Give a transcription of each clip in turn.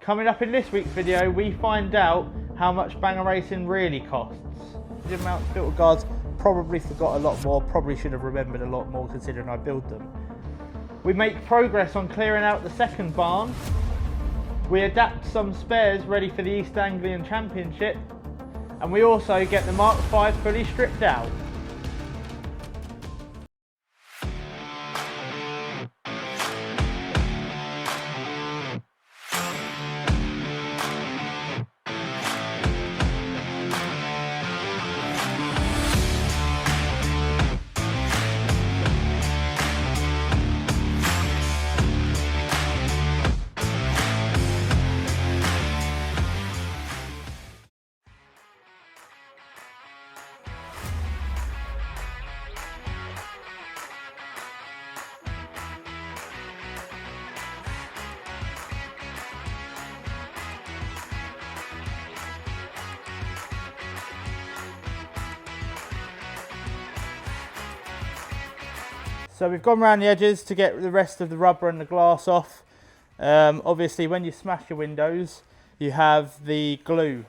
Coming up in this week's video, we find out how much banger racing really costs. The amount of filter guards, probably forgot a lot more, probably should have remembered a lot more considering I built them. We make progress on clearing out the second barn. We adapt some spares ready for the East Anglian Championship. And we also get the Mark V fully stripped out. So we've gone around the edges to get the rest of the rubber and the glass off. Obviously when you smash your windows, you have the glue,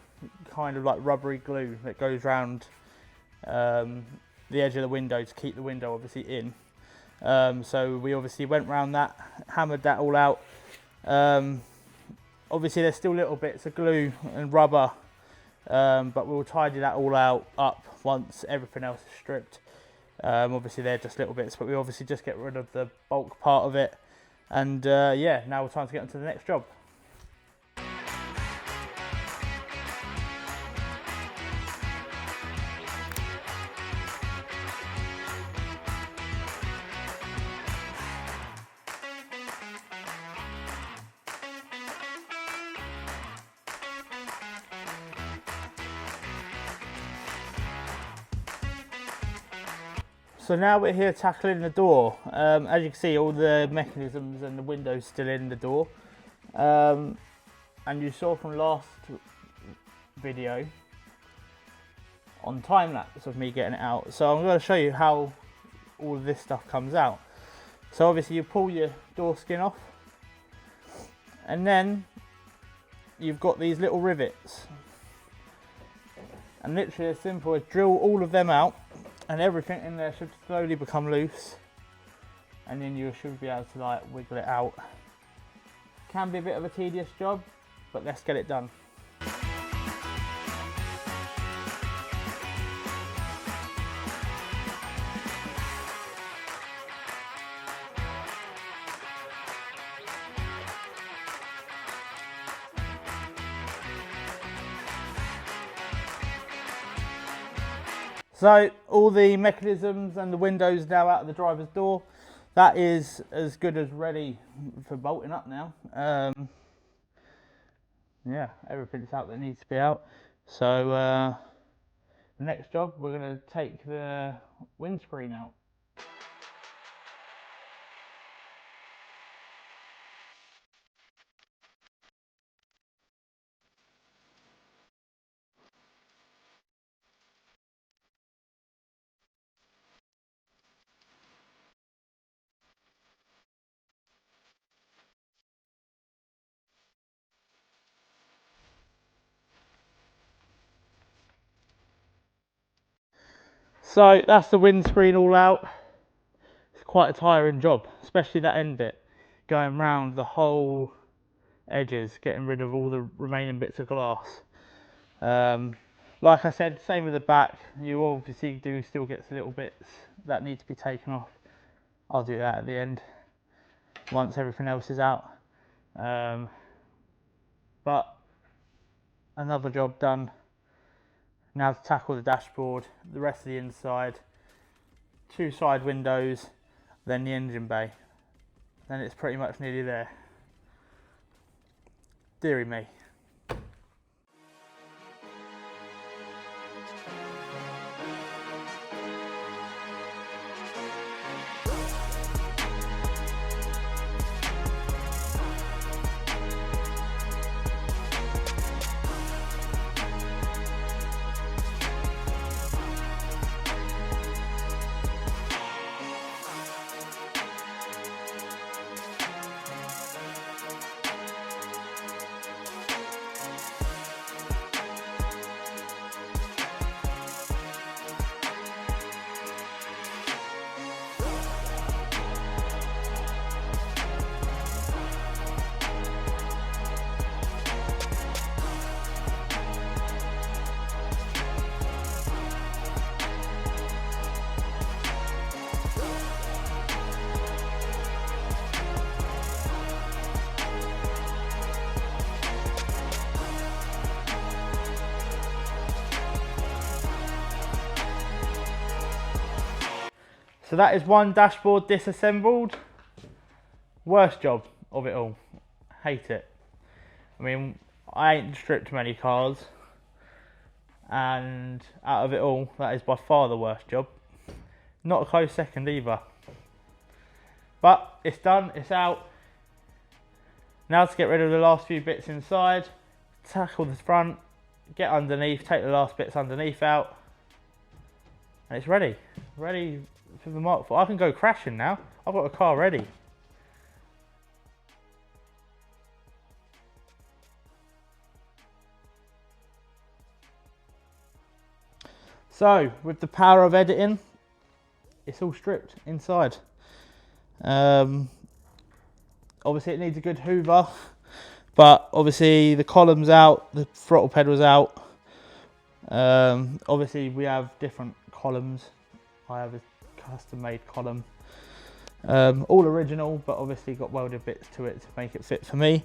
kind of like rubbery glue that goes around the edge of the window to keep the window obviously in. So we obviously went around that, hammered that all out. Obviously there's still little bits of glue and rubber, but we'll tidy that all up once everything else is stripped. Obviously they're just little bits, but we obviously just get rid of the bulk part of it. And yeah, now it's time to get on to the next job. So now we're here tackling the door. As you can see, all the mechanisms and the windows still in the door. And you saw from last video on time lapse of me getting it out. So I'm going to show you how all of this stuff comes out. So obviously you pull your door skin off, and then you've got these little rivets. And literally as simple as drill all of them out, and everything in there should slowly become loose, and then you should be able to like wiggle it out. Can be a bit of a tedious job, but let's get it done. So all the mechanisms and the windows now out of the driver's door. That is as good as ready for bolting up now. Yeah, everything's out that needs to be out. So the next job, we're going to take the windscreen out. So that's the windscreen all out. It's quite a tiring job, especially that end bit, going round the whole edges, getting rid of all the remaining bits of glass. Like I said, same with the back. You obviously do still get some little bits that need to be taken off. I'll do that at the end once everything else is out. But another job done. Now to tackle the dashboard, the rest of the inside, 2 side windows, then the engine bay. Then it's pretty much nearly there. Deary me. So that is one dashboard disassembled. Worst job of it all. Hate it. I mean, I ain't stripped many cars, and out of it all, that is by far the worst job. Not a close second either. But it's done, it's out. Now to get rid of the last few bits inside, tackle the front, get underneath, take the last bits underneath out, and it's ready. Ready for the Mark IV. I can go crashing now. I've got a car ready. So, with the power of editing, it's all stripped inside. Obviously it needs a good hoover, but obviously the column's out, the throttle pedal's out. Obviously we have different columns. I have a custom made column. All original, but obviously got welded bits to it to make it fit for me.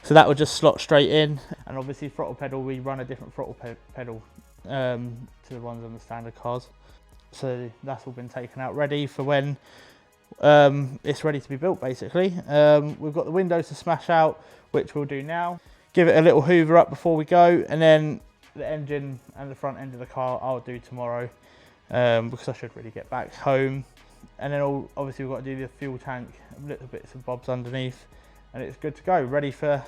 So that will just slot straight in. And obviously throttle pedal, we run a different throttle pedal to the ones on the standard cars. So that's all been taken out ready for when it's ready to be built basically. We've got the windows to smash out, which we'll do now. Give it a little hoover up before we go, and then the engine and the front end of the car I'll do tomorrow, because I should really get back home. And then obviously we've got to do the fuel tank, little bits and bobs underneath, and it's good to go, ready for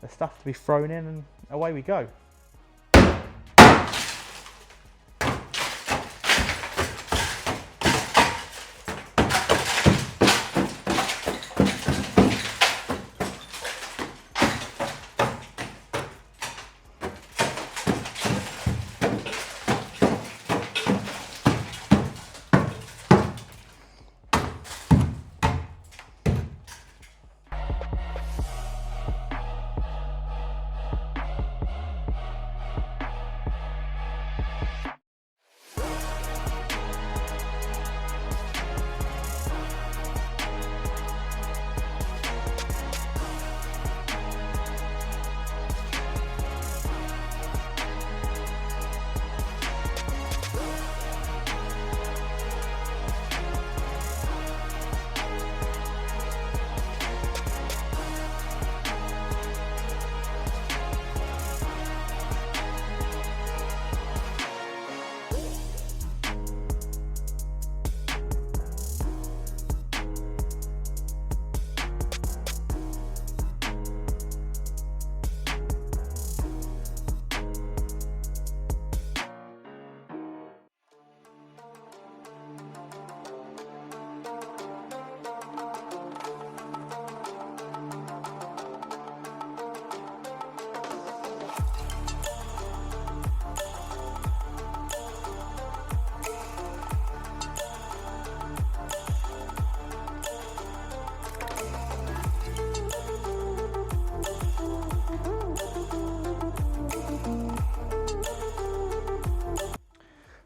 the stuff to be thrown in, and away we go.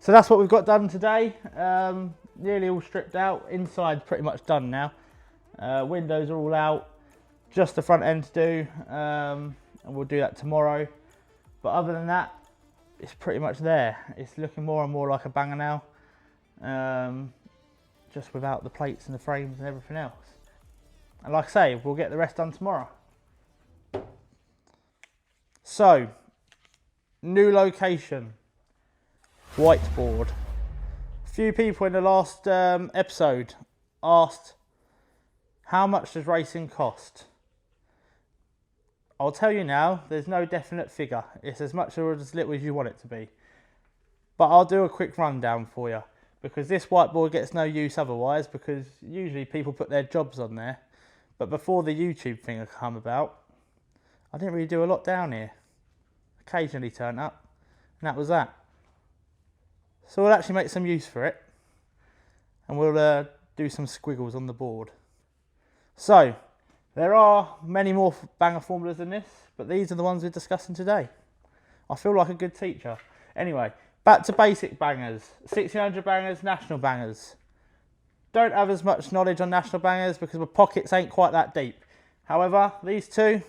So that's what we've got done today. Nearly all stripped out. Inside pretty much done now. Windows are all out. Just the front end to do, and we'll do that tomorrow. But other than that, it's pretty much there. It's looking more and more like a banger now, just without the plates and the frames and everything else. And like I say, we'll get the rest done tomorrow. So, new location. Whiteboard. A few people in the last episode asked, how much does racing cost? I'll tell you now, there's no definite figure. It's as much or as little as you want it to be. But I'll do a quick rundown for you, because this whiteboard gets no use otherwise, because usually people put their jobs on there. But before the YouTube thing had come about, I didn't really do a lot down here. Occasionally turn up, and that was that. So we'll actually make some use for it, and we'll do some squiggles on the board. So, there are many more banger formulas than this, but these are the ones we're discussing today. I feel like a good teacher. Anyway, back to basic bangers. 1600 bangers, national bangers. Don't have as much knowledge on national bangers because my pockets ain't quite that deep. However, these two,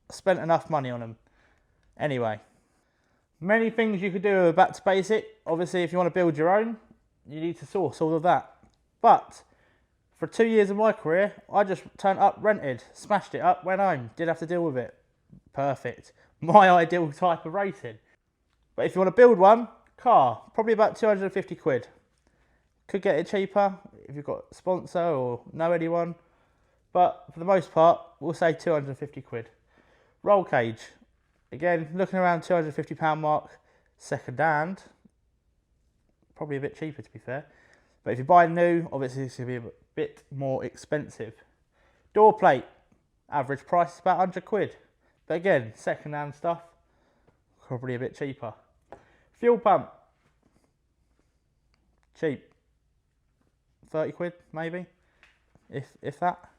I spent enough money on them. Anyway. Many things you could do with back to basic. Obviously, if you want to build your own, you need to source all of that. But for 2 years of my career, I just turned up, rented, smashed it up, went home, didn't have to deal with it. Perfect. My ideal type of racing. But if you want to build one, car, probably about 250 quid. Could get it cheaper if you've got a sponsor or know anyone. But for the most part, we'll say 250 quid. Roll cage, again, looking around £250 mark, second hand. Probably a bit cheaper to be fair. But if you buy new, obviously it's going to be a bit more expensive. Door plate, average price is about 100 quid. But again, second hand stuff, probably a bit cheaper. Fuel pump, cheap. 30 quid maybe, if that.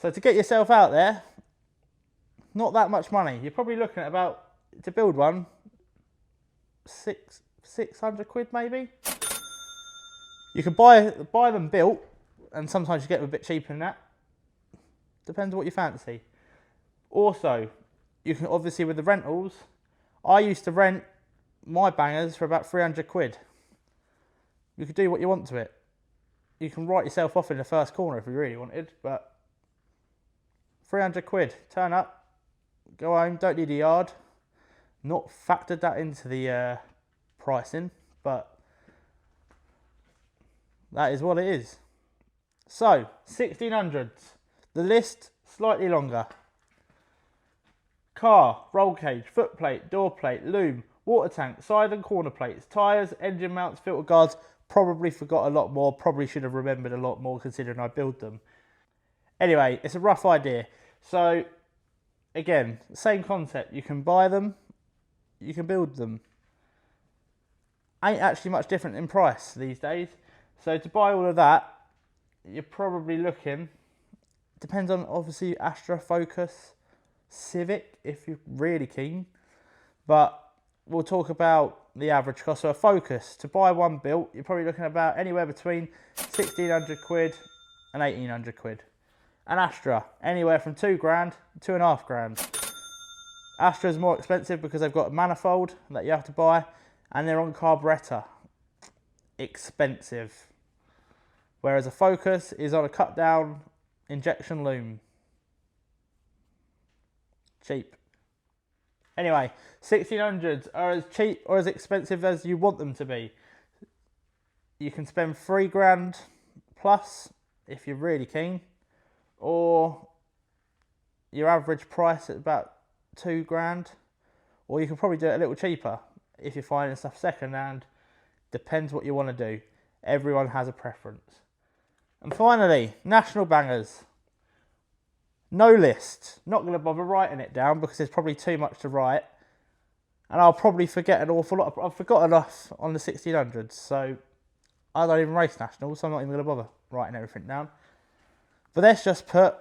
So to get yourself out there, not that much money. You're probably looking at about, to build one, 600 quid maybe. You can buy them built, and sometimes you get them a bit cheaper than that. Depends on what you fancy. Also, you can obviously with the rentals, I used to rent my bangers for about 300 quid. You could do what you want to it. You can write yourself off in the first corner if you really wanted, but 300 quid, turn up, go home, don't need a yard. Not factored that into the pricing, but that is what it is. So, 1600s. The list, slightly longer. Car, roll cage, foot plate, door plate, loom, water tank, side and corner plates, tyres, engine mounts, filter guards. Probably forgot a lot more, probably should have remembered a lot more considering I built them. Anyway, it's a rough idea. So, again, same concept. You can buy them, you can build them. Ain't actually much different in price these days. So to buy all of that, you're probably looking, depends on obviously Astra, Focus, Civic, if you're really keen. But we'll talk about the average cost. So a Focus, to buy one built, you're probably looking at about anywhere between 1600 quid and 1800 quid. An Astra, anywhere from 2 grand to 2.5 grand. Astra's more expensive because they've got a manifold that you have to buy, and they're on carburettor. Expensive. Whereas a Focus is on a cut down injection loom. Cheap. Anyway, 1600s are as cheap or as expensive as you want them to be. You can spend 3 grand plus if you're really keen, or your average price at about 2 grand, or you can probably do it a little cheaper if you're finding stuff second hand. Depends what you want to do. Everyone has a preference. And finally, national bangers. No list. Not going to bother writing it down because there's probably too much to write. And I'll probably forget an awful lot. I've forgotten enough on the 1600s. So I don't even race nationals, so I'm not even going to bother writing everything down. But let's just put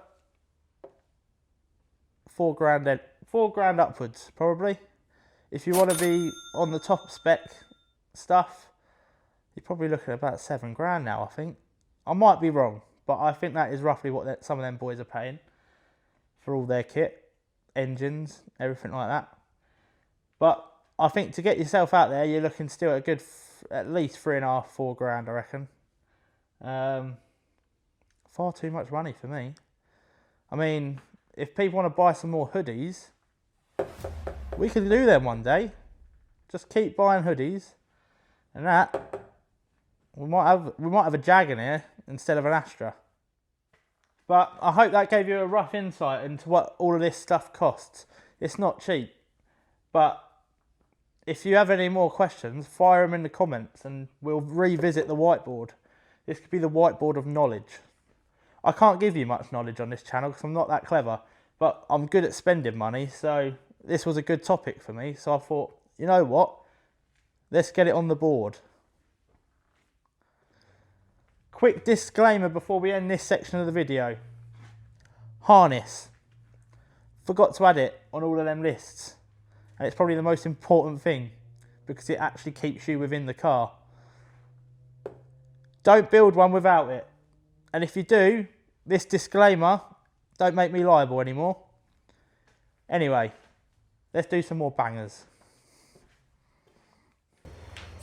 4 grand upwards, probably. If you want to be on the top spec stuff, you're probably looking at about 7 grand now, I think. I might be wrong, but I think that is roughly what some of them boys are paying for all their kit, engines, everything like that. But I think to get yourself out there, you're looking still at a good, at least 3.5, 4 grand, I reckon. Far too much money for me. I mean, if people want to buy some more hoodies, we can do them one day. Just keep buying hoodies, and that we might have a Jag in here instead of an Astra. But I hope that gave you a rough insight into what all of this stuff costs. It's not cheap, but if you have any more questions, fire them in the comments and we'll revisit the whiteboard. This could be the whiteboard of knowledge. I can't give you much knowledge on this channel because I'm not that clever, but I'm good at spending money, so this was a good topic for me. So I thought, you know what? Let's get it on the board. Quick disclaimer before we end this section of the video. Harness. Forgot to add it on all of them lists. And it's probably the most important thing because it actually keeps you within the car. Don't build one without it. And if you do, this disclaimer, don't make me liable anymore. Anyway, let's do some more bangers.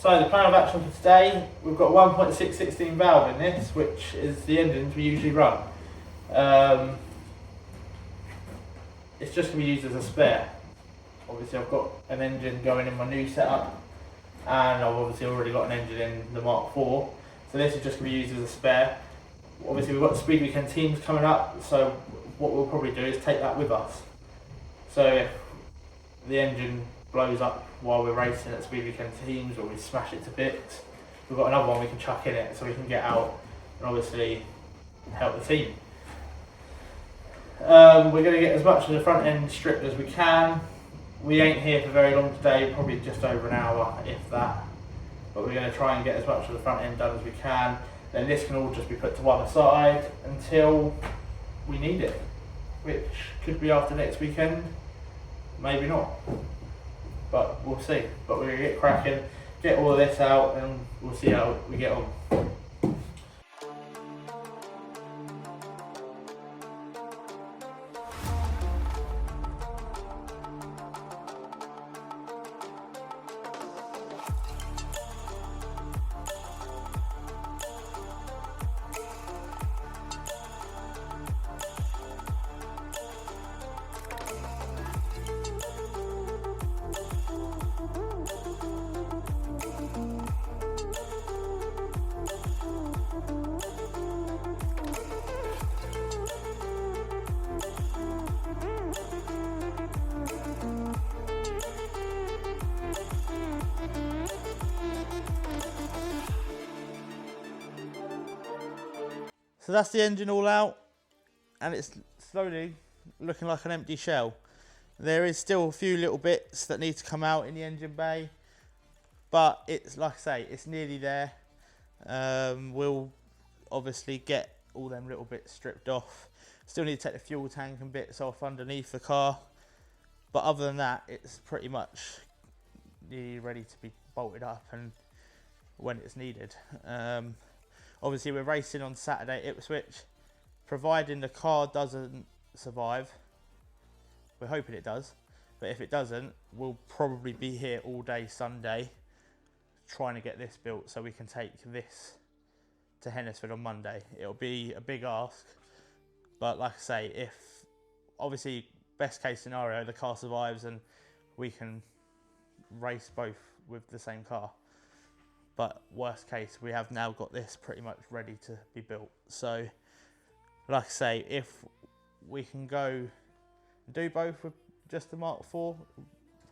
So the plan of action for today, we've got a 1.616 valve in this, which is the engines we usually run. It's just going to be used as a spare. Obviously I've got an engine going in my new setup, and I've obviously already got an engine in the Mark IV, so this is just going to be used as a spare. Obviously we've got the Speed Weekend teams coming up, so what we'll probably do is take that with us. So if the engine blows up while we're racing at Speed Weekend teams, or we smash it to bits, we've got another one we can chuck in it so we can get out and obviously help the team. We're going to get as much of the front end stripped as we can. We ain't here for very long today, probably just over an hour, if that. But we're going to try and get as much of the front end done as we can. Then this can all just be put to one side until we need it, which could be after next weekend, maybe not. But we'll see. But we're going to get cracking, get all of this out, and we'll see how we get on. So that's the engine all out, and it's slowly looking like an empty shell. There is still a few little bits that need to come out in the engine bay, but it's, like I say, it's nearly there. We'll obviously get all them little bits stripped off. Still need to take the fuel tank and bits off underneath the car, but other than that, it's pretty much nearly ready to be bolted up and when it's needed. Obviously we're racing on Saturday at Ipswich. Providing the car doesn't survive, we're hoping it does, but if it doesn't, we'll probably be here all day Sunday trying to get this built so we can take this to Hennisford on Monday. It'll be a big ask, but like I say, if obviously best case scenario, the car survives and we can race both with the same car. But worst case, we have now got this pretty much ready to be built. So, like I say, if we can go and do both with just the Mark IV,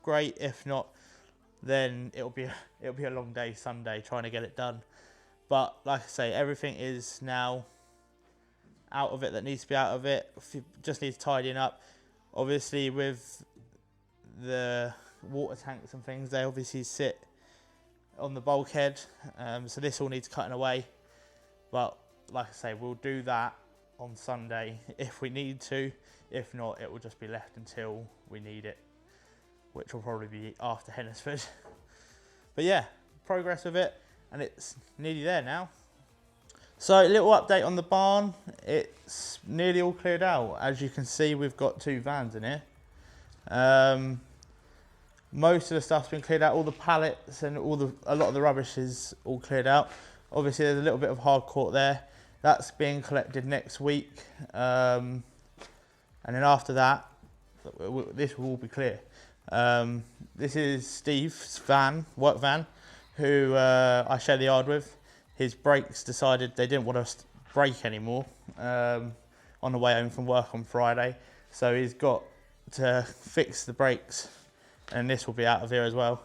great. If not, then it'll be a long day Sunday trying to get it done. But like I say, everything is now out of it that needs to be out of it. Just needs tidying up. Obviously, with the water tanks and things, they obviously sit on the bulkhead, so this all needs cutting away, but like I say, we'll do that on Sunday if we need to. If not, it will just be left until we need it, which will probably be after Hennisford. But yeah, progress with it, and it's nearly there now. So a little update on the barn. It's nearly all cleared out. As you can see, we've got 2 vans in here. Most of the stuff's been cleared out, all the pallets and a lot of the rubbish is all cleared out. Obviously there's a little bit of hardcourt there. That's being collected next week. And then after that, this will all be clear. This is Steve's van, work van, who I share the yard with. His brakes decided they didn't want us to brake anymore on the way home from work on Friday. So he's got to fix the brakes, and this will be out of here as well.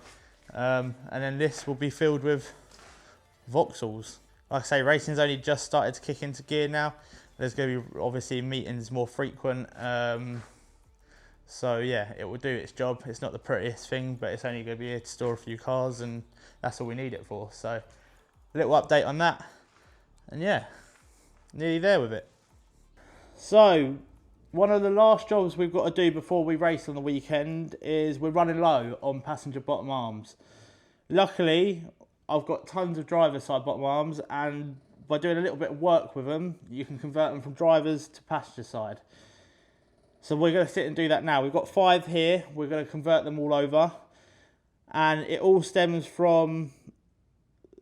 And then this will be filled with Vauxhalls. Like I say, racing's only just started to kick into gear now. There's going to be obviously meetings more frequent. So yeah, it will do its job. It's not the prettiest thing, but it's only going to be here to store a few cars, and that's all we need it for. So a little update on that. And yeah, nearly there with it. So one of the last jobs we've got to do before we race on the weekend is we're running low on passenger bottom arms. Luckily, I've got tons of driver side bottom arms, and by doing a little bit of work with them, you can convert them from drivers to passenger side. So we're going to sit and do that now. We've got 5 here. We're going to convert them all over. And it all stems from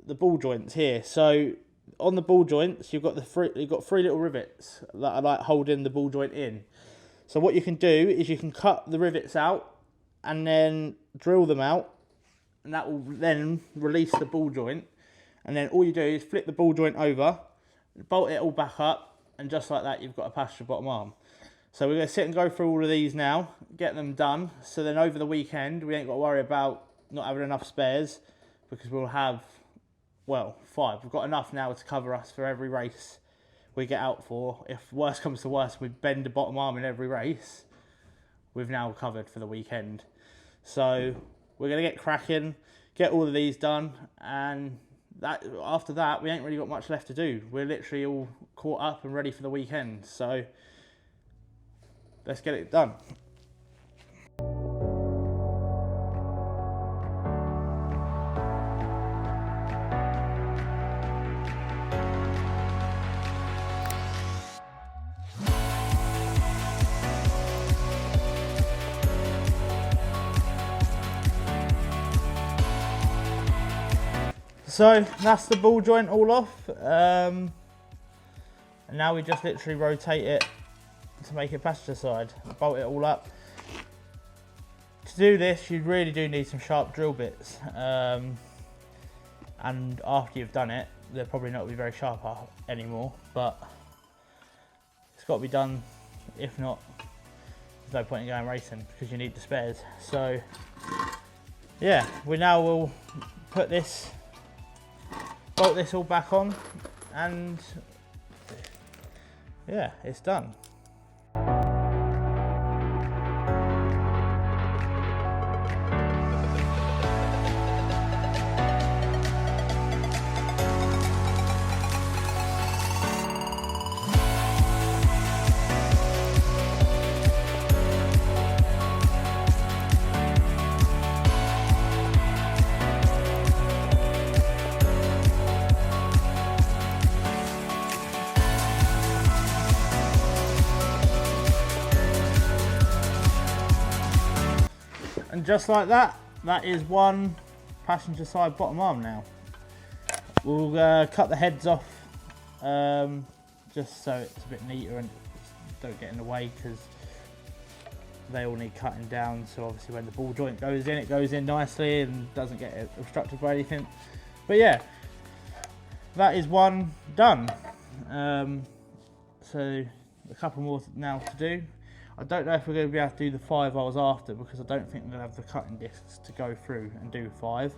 the ball joints here. So on the ball joints, you've got three little rivets that are like holding the ball joint in. So what you can do is you can cut the rivets out and then drill them out, and that will then release the ball joint. And then all you do is flip the ball joint over, bolt it all back up, and just like that, you've got a passenger bottom arm. So we're going to sit and go through all of these now, get them done. So then over the weekend, we ain't got to worry about not having enough spares, because we'll have, well, 5. We've got enough now to cover us for every race we get out for. If worst comes to worst, we bend the bottom arm in every race, we've now covered for the weekend. So we're going to get cracking, get all of these done, and after that, we ain't really got much left to do. We're literally all caught up and ready for the weekend. So let's get it done. So that's the ball joint all off, and now we just literally rotate it to make it passenger side, bolt it all up. To do this, you really do need some sharp drill bits, and after you've done it, they'll probably not be very sharp anymore, but it's got to be done. If not, there's no point in going racing, because you need the spares. So yeah, we now will put this, bolt this all back on, and yeah, it's done. And just like that, that is one passenger side bottom arm now. We'll cut the heads off, just so it's a bit neater and don't get in the way, because they all need cutting down. So obviously when the ball joint goes in, it goes in nicely and doesn't get obstructed by anything. But yeah, that is one done. So a couple more now to do. I don't know if we're going to be able to do the 5 hours after, because I don't think we'll have the cutting discs to go through and do 5.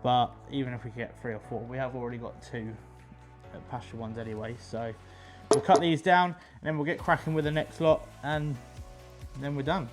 But even if we get 3 or 4, we have already got 2 pasture ones anyway. So we'll cut these down, and then we'll get cracking with the next lot, and then we're done.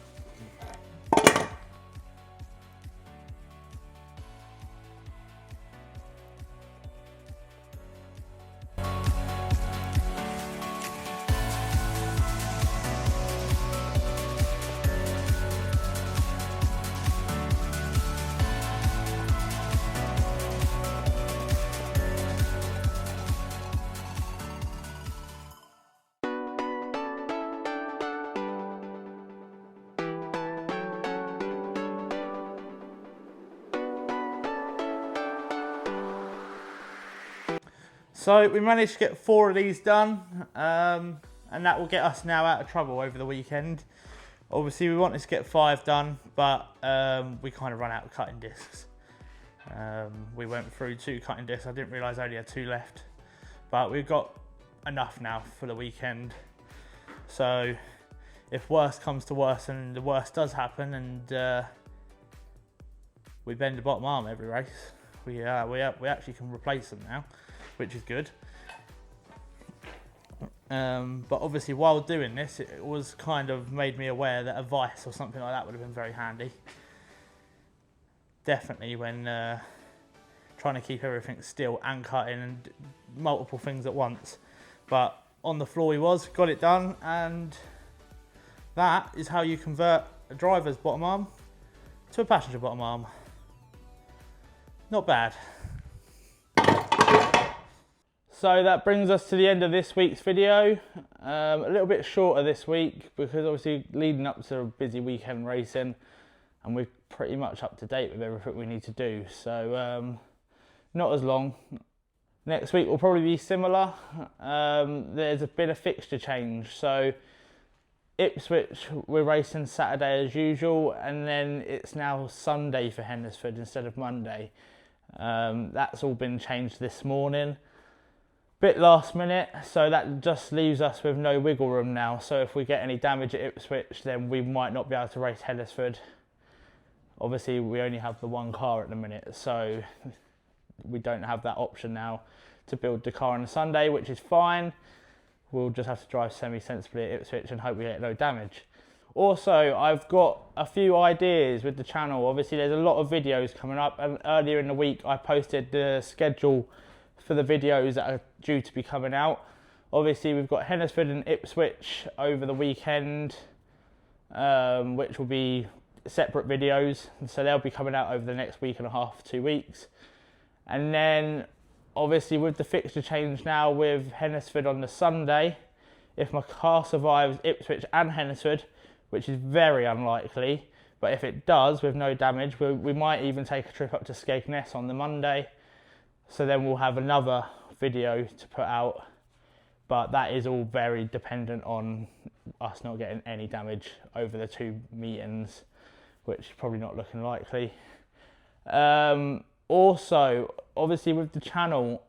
So we managed to get 4 of these done, and that will get us now out of trouble over the weekend. Obviously we wanted to get 5 done, but we kind of ran out of cutting discs. We went through 2 cutting discs. I didn't realise I only had 2 left, but we've got enough now for the weekend. So if worst comes to worst, and the worst does happen, and we bend the bottom arm every race, we actually can replace them now, which is good. But obviously while doing this, it was kind of made me aware that a vise or something like that would have been very handy. Definitely when trying to keep everything still and cutting and multiple things at once. But on the floor he was, got it done, and that is how you convert a driver's bottom arm to a passenger bottom arm. Not bad. So that brings us to the end of this week's video. A little bit shorter this week, because obviously leading up to a busy weekend racing, and we're pretty much up to date with everything we need to do. So not as long. Next week will probably be similar. There's been a fixture change, so Ipswich we're racing Saturday as usual, and then it's now Sunday for Hendersford instead of Monday. That's all been changed this morning. Bit last minute, so that just leaves us with no wiggle room now. So if we get any damage at Ipswich, then we might not be able to race Hendersford. Obviously we only have the one car at the minute, so we don't have that option now to build the car on a Sunday, which is fine. We'll just have to drive semi-sensibly at Ipswich and hope we get no damage. Also, I've got a few ideas with the channel. Obviously there's a lot of videos coming up, and earlier in the week I posted the schedule for the videos that are due to be coming out. Obviously we've got Hendersford and Ipswich over the weekend, which will be separate videos, so they'll be coming out over the next week and a half, 2 weeks. And then obviously with the fixture change now with Hendersford on the Sunday, if my car survives Ipswich and Hendersford, which is very unlikely, but if it does with no damage, we might even take a trip up to Skegness on the Monday. So then we'll have another video to put out, but that is all very dependent on us not getting any damage over the 2 meetings, which is probably not looking likely. Also, obviously with the channel,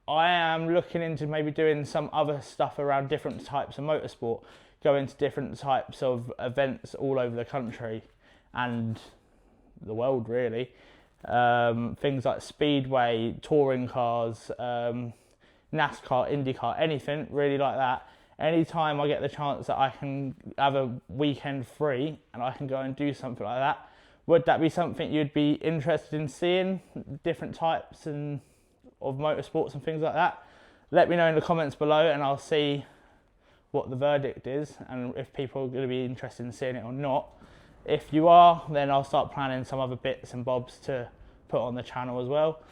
I am looking into maybe doing some other stuff around different types of motorsport, going to different types of events all over the country and the world really. Things like speedway, touring cars, NASCAR, IndyCar, anything really like that. Anytime I get the chance that I can have a weekend free and I can go and do something like that, would that be something you'd be interested in seeing? Different types of motorsports and things like that? Let me know in the comments below and I'll see what the verdict is and if people are going to be interested in seeing it or not. If you are, then I'll start planning some other bits and bobs to put on the channel as well.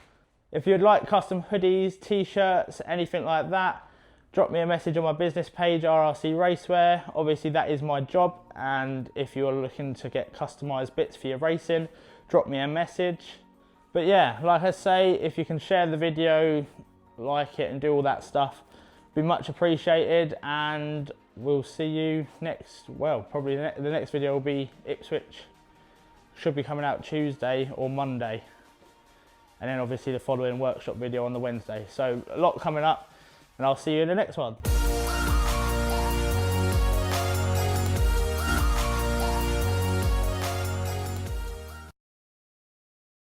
If you'd like custom hoodies, t-shirts, anything like that, drop me a message on my business page, RRC Racewear. Obviously that is my job, and if you're looking to get customized bits for your racing, drop me a message. But yeah, like I say, if you can share the video, like it and do all that stuff, be much appreciated, and we'll see you next, well, probably the next video will be Ipswich. Should be coming out Tuesday or Monday. And then obviously the following workshop video on the Wednesday. So a lot coming up, and I'll see you in the next one.